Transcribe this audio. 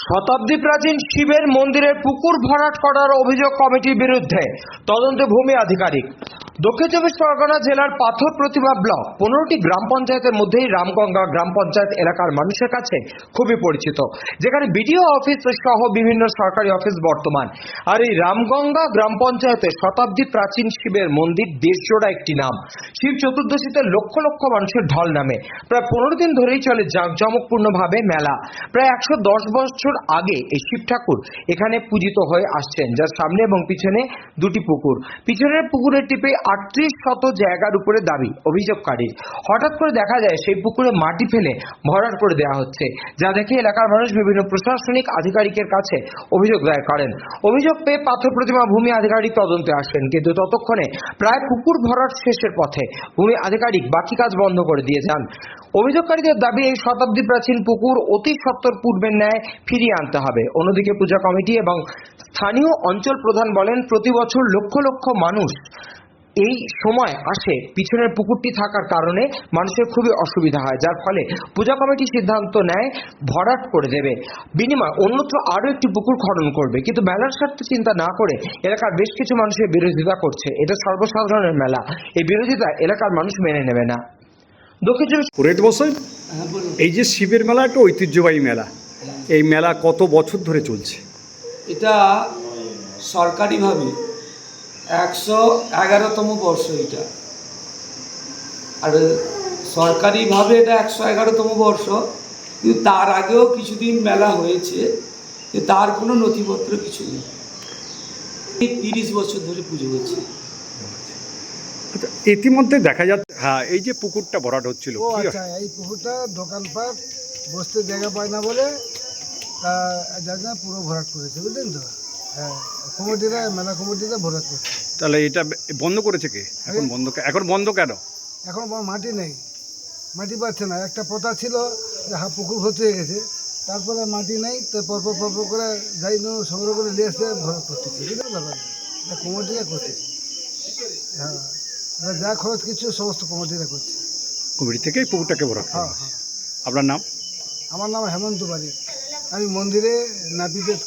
শতাব্দী প্রাচীন শিবের মন্দিরের পুকুর ভরাট করার অভিযোগ কমিটির বিরুদ্ধে তদন্তে ভূমি আধিকারিক। দক্ষিণ চব্বিশ পরগনা জেলার পাথর প্রতিমা ব্লক 15টি গ্রাম পঞ্চায়েতের মধ্যেই রামগঙ্গা গ্রাম পঞ্চায়েত এলাকার মানুষের কাছে খুবই পরিচিত, যেখানে বিডিও অফিস সহ বিভিন্ন সরকারি অফিস বর্তমান। আর এই রামগঙ্গা গ্রাম পঞ্চায়েতে শতাব্দী প্রাচীন শিবের মন্দির দেশজোড়া একটি নাম। শিব চতুর্দশীতে লক্ষ লক্ষ মানুষের ঢল নামে। প্রায় 15 দিন ধরেই চলে জাঁকজমকপূর্ণভাবে মেলা। প্রায় 110 বছর আগে এই শিব ঠাকুর এখানে পূজিত হয়ে আসছেন, যার সামনে এবং পিছনে দুটি পুকুর। পিছনের পুকুরের টিপে 38 শত জায়গার উপরে দাবি অভিযোগকারীর। হঠাৎ করে দেখা যায় সেই পুকুরে মাটি ফেলে ভরাট করে দেওয়া হচ্ছে, যা দেখে এলাকার মানুষ বিভিন্ন প্রশাসনিক আধিকারিকের কাছে অভিযোগ দায়ের করেন। অভিযোগ পেয়ে পাথর প্রতিমা ভূমি আধিকারিক তদন্তে আসেন, কিন্তু ততক্ষণে প্রায় পুকুর ভরাট শেষের পথে ভূমি আধিকারিক বাকি কাজ বন্ধ করে দিয়ে যান। অভিযোগকারীদের দাবি, এই শতাব্দী প্রাচীন পুকুর অতি সত্বর পূর্বের ন্যায় ফিরিয়ে আনতে হবে। অন্যদিকে পূজা কমিটি এবং স্থানীয় অঞ্চল প্রধান বলেন, প্রতি বছর লক্ষ লক্ষ মানুষ এই সময় আসে। পিছনের পুকুরটি থাকার কারণে মানুষের খুবই অসুবিধা হয়, যার ফলে পূজা কমিটি সিদ্ধান্ত নেয় ভরাট করে দেবে, বিনিময়ে অন্যত্র আরও একটি পুকুর খনন করবে। কিন্তু মেলার স্বার্থ চিন্তা না করে এলাকার বেশ কিছু মানুষের বিরোধিতা করছে। এটা সর্বসাধারণের মেলা, এই বিরোধিতা এলাকার মানুষ মেনে নেবে না। দক্ষিণ চব্বিশ পুরোহিত মশাই, এই যে শিবের মেলা একটা ঐতিহ্যবাহী মেলা, এই মেলা কত বছর ধরে চলছে? এটা সরকারিভাবে 111তম বর্ষ এটা, আর সরকারিভাবে এটা 111তম বর্ষ, কিন্তু তার আগেও কিছুদিন মেলা হয়েছে, তার কোনো নথিপত্র কিছু নেই। 30 বছর ধরে পুজো হচ্ছে। আচ্ছা, ইতিমধ্যে দেখা যাচ্ছে, হ্যাঁ, এই যে পুকুরটা ভরাট হচ্ছিল, আচ্ছা, এই পুকুরটা দোকানপাট বসতে জায়গা পায় না বলে যার জন্য পুরো ভরাট করেছে, বুঝলেন তো। হ্যাঁ, কমিটিরা, মেলা কমিটিরা ভরাট করছে। তাহলে এটা বন্ধ করেছে কে? এখন বন্ধ কেন? এখন মাটি নেই, মাটি পাচ্ছে না। একটা প্রথা ছিল যে পুকুর ভর্তি হয়ে গেছে, তারপরে মাটি নেই, তো পরপর করে যাই সংগ্রহ করে নিয়ে এসে ভরাট করতেছে, বুঝলেন ব্যাপার। এটা কমিটিরা করতেছে। হ্যাঁ, যা খরচ কিছু সমস্ত কমিটিরা করছে। কমিটি থেকেই পুকুরটাকে ভরাট করা হ্যাঁ হয়েছে। হ্যাঁ। আপনার নাম? আমার নাম হেমন্ত বারিক। আমি মন্দিরে নাপিতের